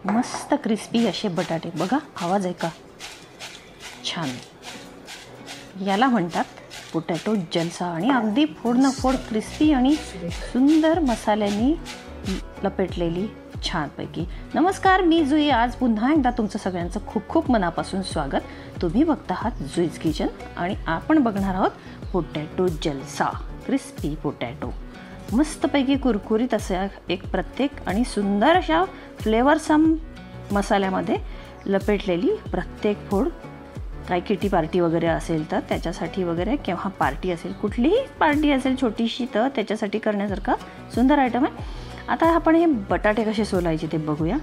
मस्त क्रिस्पी असे बटाटे बघा, आवाज आहे का छान. याला म्हणतात पोटॅटो जलसा आणि अगदी फोडनं फोड क्रिस्पी आणि सुंदर मसाल्याने लपेटलेली छानपैकी. नमस्कार, मी जुई. आज पुन्हा एकदा तुमचं सगळ्यांचं खूप खूप मनापासून स्वागत. तुम्ही बघता आहात जुईज किचन आणि आपण बघणार आहोत पोटॅटो जलसा. क्रिस्पी पोटॅटो मस्तपैकी कुरकुरीत असा एक प्रत्येक आणि सुंदर अशा फ्लेवरसम मसाल्यामध्ये लपेटलेली प्रत्येक फोड. काही किटी पार्टी वगैरे असेल तर त्याच्यासाठी वगैरे, किंवा पार्टी असेल, कुठलीही पार्टी असेल छोटीशी, तर त्याच्यासाठी करण्यासारखा सुंदर आयटम आहे. आता आपण हे बटाटे कसे सोलायचे ते बघूया.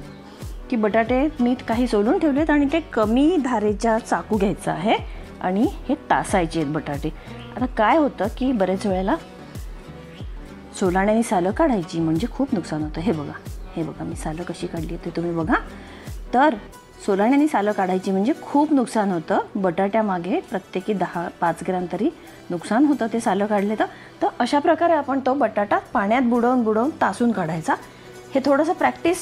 की बटाटे मी काही सोलून ठेवलेत आणि ते कमी धारेचा चाकू घ्यायचा आहे आणि हे तासायचे आहेत बटाटे. आता काय होतं की बरेच वेळेला सोलाण्याने सालं काढायची म्हणजे खूप नुकसान होतं. हे बघा मी सालं कशी काढली ते तुम्ही बघा. तर सोलाण्याने सालं काढायची म्हणजे खूप नुकसान होतं. बटाट्यामागे प्रत्येकी 5 ग्रॅम तरी नुकसान होतं ते सालं काढले तर अशा प्रकारे आपण तो बटाटा पाण्यात बुडवून तासून काढायचा. हे थोडंसं प्रॅक्टिस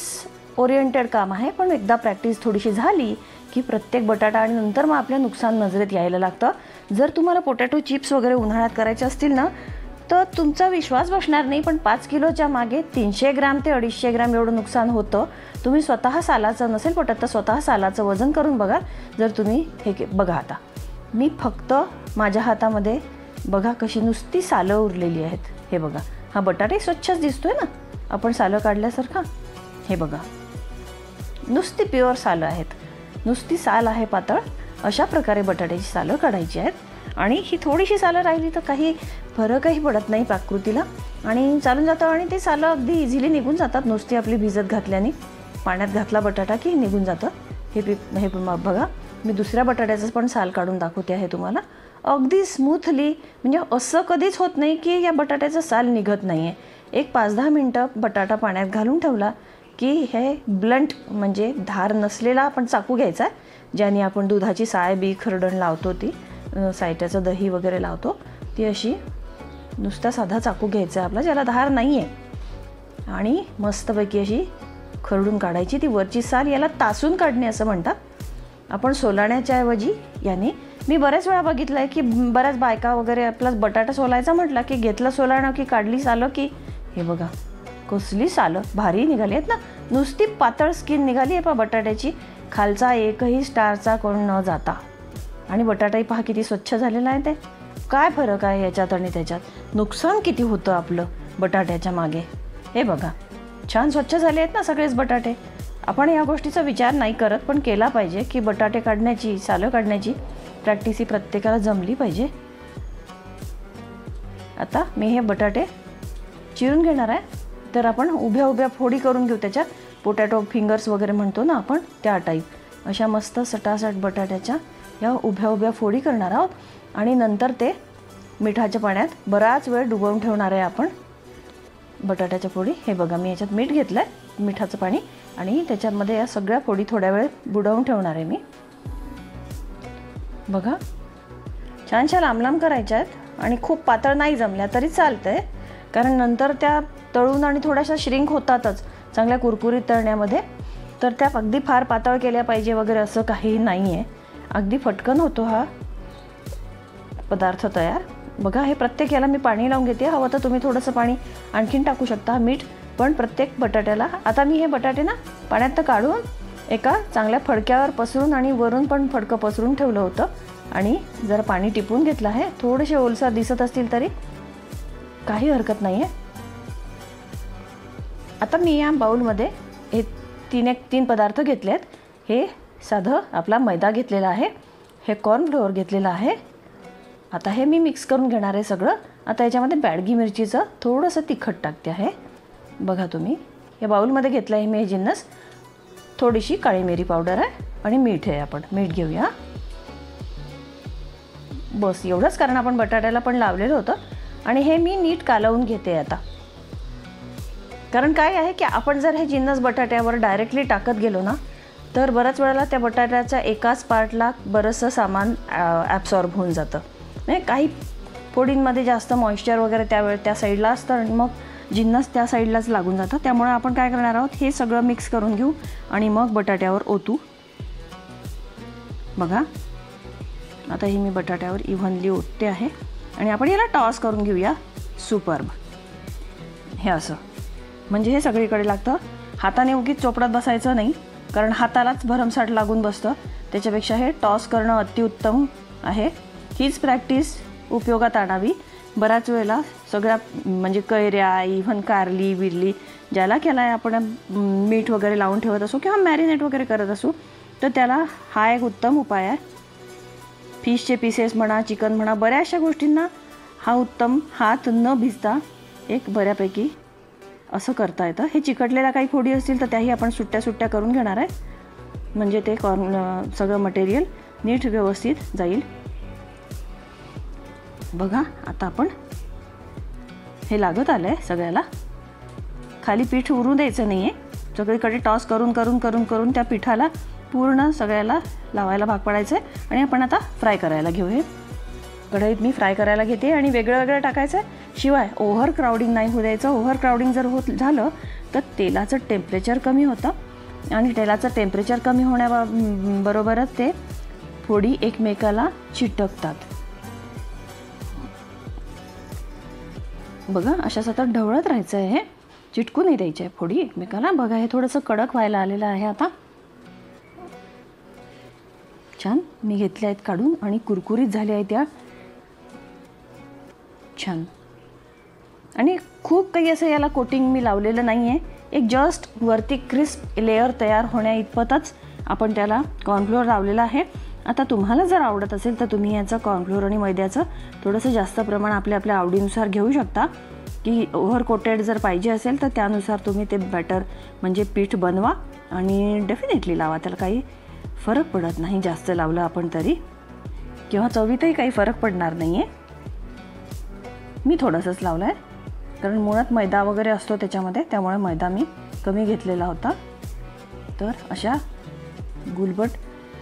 ओरिएंटेड काम आहे, पण एकदा प्रॅक्टिस थोडीशी झाली की प्रत्येक बटाटा आणि नंतर मग आपल्या नुकसान नजरेत यायला लागतं. जर तुम्हाला पोटॅटो चिप्स वगैरे उन्हाळ्यात करायचे असतील ना, तर तुमचा विश्वास बसणार नाही, पण 5 किलोच्या मागे 300 ग्रॅम ते 250 ग्रॅम एवढं नुकसान होतं. तुम्ही स्वतः सालाचं नसेल पटत तर स्वतः सालाचं वजन करून बघा. जर तुम्ही हे बघा, आता मी फक्त माझ्या हातामध्ये बघा कशी नुसती सालं उरलेली आहेत. हे बघा, हा बटाटे स्वच्छच दिसतोय ना आपण सालं काढल्यासारखा. हे बघा, नुसती प्युअर सालं आहेत, नुसती साल आहे पातळ. अशा प्रकारे बटाट्याची सालं काढायची आहेत. आणि ही थोडीशी सालं राहिली तर काही फरकही पडत नाही पाककृतीला आणि चालून जातं आणि ते सालं अगदी इझिली निघून जातात. नुसती आपली भिजत घातल्याने, पाण्यात घातला बटाटा की निघून जातं. हे बघा, मी दुसऱ्या बटाट्याचं पण साल काढून दाखवते आहे तुम्हाला. अगदी स्मूथली, म्हणजे असं कधीच होत नाही की या बटाट्याचं साल निघत नाही आहे. एक 5-10 मिनटं बटाटा पाण्यात घालून ठेवला की हे ब्लंट म्हणजे धार नसलेला आपण चाकू घ्यायचा, ज्याने आपण दुधाची साय बी खरडण लावतो, ती सायट्याचं दही वगैरे लावतो, ती अशी नुसता साधा चाकू घ्यायचा आपला, ज्याला धार नाही आहे, आणि मस्तपैकी अशी खरडून काढायची ती वरची साल. याला तासून काढणे असं म्हणतात. आपण सोलाण्याच्या ऐवजी याने, मी बऱ्याच वेळा बघितलं आहे की बऱ्याच बायका वगैरे आपला बटाटा सोलायचा म्हटला की घेतलं सोलाणं की काढली सालं की हे बघा कसली सालं भारी निघाली आहेत ना. नुसती पातळ स्किन निघाली आहे बटाट्याची, खालचा एकही स्टारचा कोण न जाता. आणि बटाटाही पहा किती स्वच्छ झालेला आहे. ते काय फरक आहे याच्यात आणि त्याच्यात, नुकसान किती होतं आपलं बटाट्याच्या मागे. हे बघा, छान स्वच्छ झाले आहेत ना सगळेच बटाटे. आपण या गोष्टीचा विचार नाही करत, पण केला पाहिजे की बटाटे काढण्याची, सालं काढण्याची प्रॅक्टिस ही प्रत्येकाला जमली पाहिजे. आता मी हे बटाटे चिरून घेणार आहे. तर आपण उभ्या फोडी करून घेऊ त्याच्यात. पोटॅटो फिंगर्स वगैरे म्हणतो ना आपण, त्या टाईप अशा मस्त सटासट बटाट्याच्या या उभ्या फोडी करणार आहोत. आणि नंतर ते मिठाच्या पाण्यात बराच वेळ डुबवून ठेवणार आहे आपण बटाट्याच्या फोडी. हे बघा, मी याच्यात मीठ घेतलं आहे, मिठाचं पाणी, आणि त्याच्यामध्ये या सगळ्या फोडी थोड्या वेळ बुडवून ठेवणार आहे मी. बघा, छानशा लांब करायच्या आहेत आणि खूप पातळ नाही जमल्या तरी चालतं आहे, कारण नंतर त्या तळून आणि थोड्याशा श्रिंक होतातच चांगल्या कुरकुरीत तळण्यामध्ये. तर त्या अगदी फार पातळ केल्या पाहिजे वगैरे असं काही नाही आहे. अगदी फटकन होतो हा पदार्थ तयार. बघा, हे प्रत्येक याला मी पाणी लावून घेते. हवं तर तुम्ही थोडंसं पाणी आणखीन टाकू शकता, मीठ. पण प्रत्येक बटाट्याला आता मी हे बटाटे ना पाण्यात काढून एका चांगल्या फडक्यावर पसरून आणि वरून पण फडकं पसरून ठेवलं होतं आणि जरा पाणी टिपून घेतलं आहे. थोडेसे ओलसर दिसत असतील तरी काही हरकत नाही आहे. आता मी या बाउलमध्ये हे 3 पदार्थ घेतले आहेत. हे साधं आपला मैदा घेतलेला आहे, हे कॉर्नफ्लोअर घेतलेलं आहे. आता हे मी मिक्स करून घेणार आहे सगळं. आता याच्यामध्ये बॅडगी मिरचीचं थोडंसं तिखट टाकते आहे. बघा तुम्ही, या बाउलमध्ये घेतलं आहे मी हे जिन्नस. थोडीशी काळी मिरी पावडर आहे आणि मीठ आहे. आपण मीठ घेऊया, बस एवढंच, कारण आपण बटाट्याला पण लावलेलं होतं. आणि हे मी नीट कालवून घेते आता. कारण काय आहे की आपण जर हे जिन्नस बटाट्यावर डायरेक्टली टाकत गेलो ना, तर बऱ्याच वेळेला त्या बटाट्याच्या एकाच पार्टला बरंचसं सामान ॲब्सॉर्ब होऊन जातं. म्हणजे काही फोडींमध्ये जास्त मॉइश्चर वगैरे त्या साईडला असतं आणि मग जिन्नस त्या साईडलाच लागून जातं. त्यामुळे आपण काय करणार आहोत, हे सगळं मिक्स करून घेऊ आणि मग बटाट्यावर ओतू. बघा आता हे मी बटाट्यावर इव्हनली ओतते आहे आणि आपण याला टॉस करून घेऊया. सुपर्ब. हे असं म्हणजे हे सगळीकडे लागतं. हाताने उगीच चोपडत बसायचं नाही, कारण हातालाच भरमसाठ लागून बसतं. त्याच्यापेक्षा हे टॉस करणं अतिउत्तम आहे. हीच प्रॅक्टिस उपयोगात आणावी. बऱ्याच वेळेला सगळ्या म्हणजे कैऱ्या, इव्हन कारली बिरली ज्याला केला आहे आपण मीठ वगैरे लावून ठेवत असू किंवा मॅरिनेट वगैरे करत असू, तर त्याला हा एक उत्तम उपाय आहे. फिशचे पीसेस म्हणा, चिकन म्हणा, बऱ्याचशा गोष्टींना हा उत्तम हात न भिजता एक बऱ्यापैकी असं करता येतं. हे चिकटलेल्या काही फोडी असतील तर त्याही आपण सुट्ट्या सुट्ट्या करून घेणार आहे, म्हणजे ते सगळं मटेरियल नीट व्यवस्थित जाईल. बघा आता आपण हे लागत आलं आहे सगळ्याला. खाली पीठ उरू द्यायचं नाही आहे. सगळीकडे टॉस करून करून करून करून त्या पिठाला पूर्ण सगळ्याला लावायला भाग पडायचं आहे. आणि आपण आता फ्राय करायला घेऊ. हे कढईत मी फ्राय करायला घेते आणि वेगळं वेगळं टाकायचं आहे. शिवाय ओव्हर क्राउडिंग नाही होऊ द्यायचं. ओव्हर क्राउडिंग जर होत झालं तर तेलाचं टेम्परेचर कमी होतं आणि तेलाचं टेम्परेचर कमी होण्याबरोबरच ते फोडी एकमेकाला चिटकतात. बघा अशा सतत ढवळत राहायचं आहे. हे चिटकू नाही द्यायचे आहे फोडी एकमेकाला. बघा हे थोडंसं कडक व्हायला आलेलं आहे आता. छान मी घेतल्या आहेत काढून आणि कुरकुरीत झाल्या आहेत त्या. छान. आणि खूप काही असं याला कोटिंग मी लावलेलं नाही आहे. एक जस्ट वरती क्रिस्प लेअर तयार होण्या इतपतच आपण त्याला कॉर्नफ्लोअर लावलेलं आहे. आता तुम्हाला जर आवडत असेल तर तुम्ही याचं कॉर्नफ्लोअर आणि मैद्याचं थोडंसं जास्त प्रमाण आपल्या आपल्या आवडीनुसार घेऊ शकता. की ओव्हर कोटेड जर पाहिजे असेल तर त्यानुसार तुम्ही ते बॅटर म्हणजे पीठ बनवा आणि डेफिनेटली लावा. त्याला काही फरक पडत नाही जास्त लावलं आपण तरी, किंवा चवीतही काही फरक पडणार नाही आहे. मी थोडंसंच लावलं आहे कारण मुळात मैदा वगैरे असतो त्याच्यामध्ये, त्यामुळे मैदा मी कमी घेतलेला होता. तर अशा गुलबट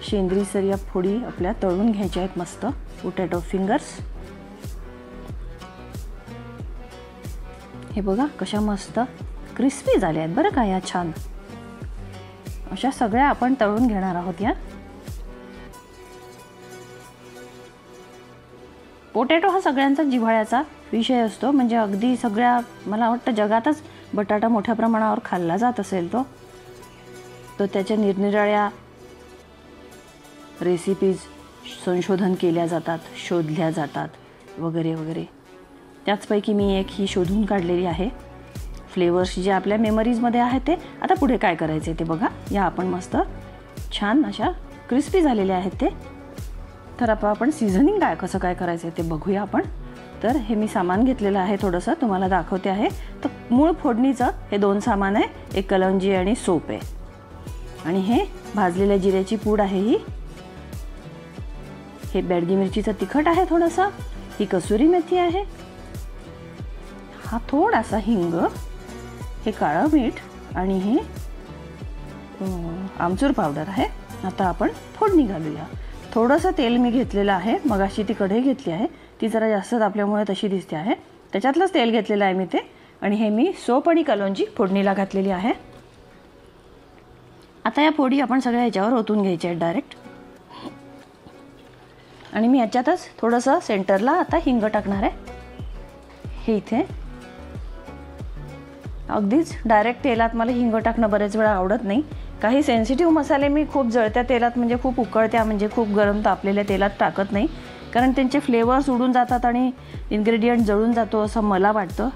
शेंद्रीसर या फोडी आपल्या तळून घ्यायच्या आहेत मस्त. Potato fingers. हे बघा कशा मस्त क्रिस्पी झाल्या आहेत बरं का या. छान अशा सगळ्या आपण तळून घेणार आहोत. या पोटॅटो हा सगळ्यांचा जिव्हाळ्याचा विषय असतो. म्हणजे अगदी सगळ्या मला वाटतं जगातच बटाटा मोठ्या प्रमाणावर खाल्ला जात असेल तो. तर त्याच्या निरनिराळ्या रेसिपीज संशोधन केल्या जातात, शोधल्या जातात वगैरे वगैरे. त्याचपैकी मी एक ही शोधून काढलेली आहे. फ्लेवर्स जे आपल्या मेमरीजमध्ये आहेत ते. आता पुढे काय करायचे ते बघा. या आपण मस्त छान अशा क्रिस्पी झालेल्या आहेत ते. तर आता आपण सीझनिंग कसं काय करायचं ते बघूया आपण. तर हे मी सामान घेतलेलं आहे थोडंसं तुम्हाला दाखवते आहे. तर मूळ फोडणीचं हे 2 सामान आहे. एक कलंजी आणि सोप आहे आणि हे भाजलेल्या जिऱ्याची पूड आहे. हे बेडगी मिरचीचं तिखट आहे थोडंसं. ही कसुरी मेथी आहे. हा थोडासा हिंग, हे काळं मीठ आणि हे आमचूर पावडर आहे. आता आपण फोडणी घालूया. थोडंसं तेल मी घेतलेलं आहे. मगाशी ती कढई घेतली आहे ती जरा जास्त तापल्यामुळे तशी दिसते आहे. त्याच्यातलंच तेल घेतलेलं आहे मी ते. आणि हे मी सोप आणि कलौंजी फोडणीला घातलेली आहे. आता या फोडी आपण सगळ्या ह्याच्यावर ओतून घ्यायच्या आहेत डायरेक्ट. आणि मी याच्यातच थोडंसं सेंटरला आता हिंग टाकणार आहे. हे इथे अगदीच डायरेक्ट तेलात मला हिंग टाकणं बरेच वेळा आवडत नाही. काही सेन्सिटिव्ह मसाले मी खूप जळत्या तेलात म्हणजे खूप उकळत्या म्हणजे खूप गरम तापलेल्या तेलात टाकत नाही, कारण त्यांचे फ्लेवर्स उडून जातात आणि इन्ग्रेडियंट जळून जातो असं मला वाटतं.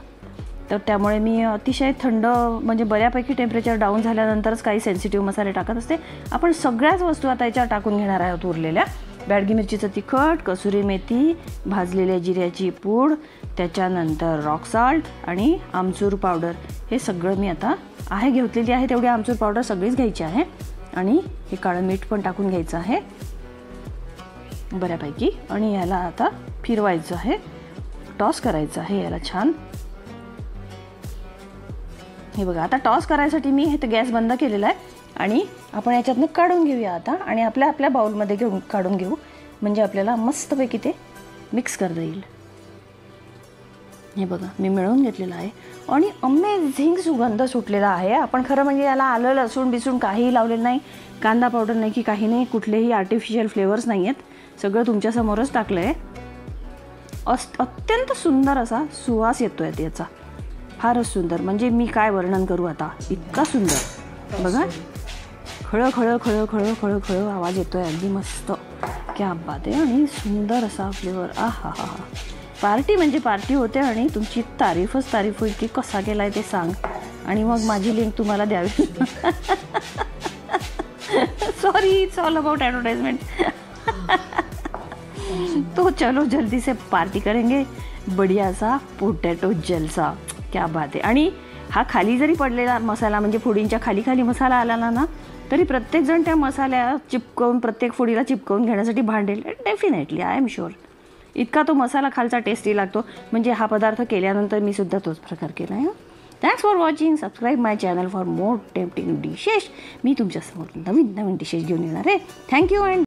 तर त्यामुळे मी अतिशय थंड म्हणजे बऱ्यापैकी टेम्परेचर डाऊन झाल्यानंतरच काही सेन्सिटिव्ह मसाले टाकत असते. आपण सगळ्याच वस्तू आता याच्यावर टाकून घेणार आहोत उरलेल्या. बेडगी मिरचीचं तिखट, कसुरी मेथी, भाजलेल्या जिऱ्याची पूड, त्याच्यानंतर रॉक सॉल्ट आणि आमचूर पावडर. हे सगळं मी आता घेतलेली आहे. तेवढी आमचूर पावडर सगळीच घ्यायची आहे. आणि हे काळं मीठ पण टाकून घ्यायचं आहे बऱ्यापैकी. आणि याला आता फिरवायचं आहे, टॉस करायचं आहे याला छान. हे बघा आता टॉस करायसाठी मी हे गॅस बंद केलेला आहे आणि आपण याच्यातनं काढून घेऊया आता आणि आपल्या बाउलमध्ये काढून घेऊ, म्हणजे आपल्याला मस्तपैकी ते मिक्स करता येईल. हे बघा मी मिळवून घेतलेलं आहे आणि अमेझिंग सुगंध सुटलेला आहे. आपण खरं म्हणजे याला आलं लसूण बिसून काहीही लावलेलं नाही, कांदा पावडर नाही की काही नाही, कुठलेही आर्टिफिशियल फ्लेवर्स नाही आहेत, सगळं तुमच्यासमोरच टाकलं आहे. अत्यंत सुंदर असा सुवास येतो आहे त्याचा, फारच सुंदर. म्हणजे मी काय वर्णन करू आता, इतका सुंदर. बघा खळं खळं खळं खळं खळं खळं आवाज येतो आहे, अगदी मस्त, क्या बात आहे. आणि सुंदर असा फ्लेवर. हा हा हा. पार्टी म्हणजे पार्टी होते आणि तुमची तारीफच तारीफ होईल की कसा केला आहे ते सांग, आणि मग माझी लिंक तुम्हाला द्यावी. Sorry, it's all about advertisement. तो चलो जल्दी से पार्टी करेंगे, बढ़िया सा पोटॅटो जलसा, क्या बात आहे. आणि हा खाली जरी पडलेला मसाला, म्हणजे फोडींच्या खाली खाली मसाला आला ना, तरी प्रत्येकजण त्या मसाल्या चिपकवून, प्रत्येक फोडीला चिपकवून घेण्यासाठी भांडेल. Definitely, I am sure. इतका तो मसाला खालचा टेस्टी लागतो. म्हणजे हा पदार्थ केल्यानंतर मी सुद्धा तोच प्रकार केला आहे. Thanks for watching. Subscribe my channel for more tempting dishes. मी तुमच्यासमोर नवीन नवीन डिशेस घेऊन येणार आहे. Thank you and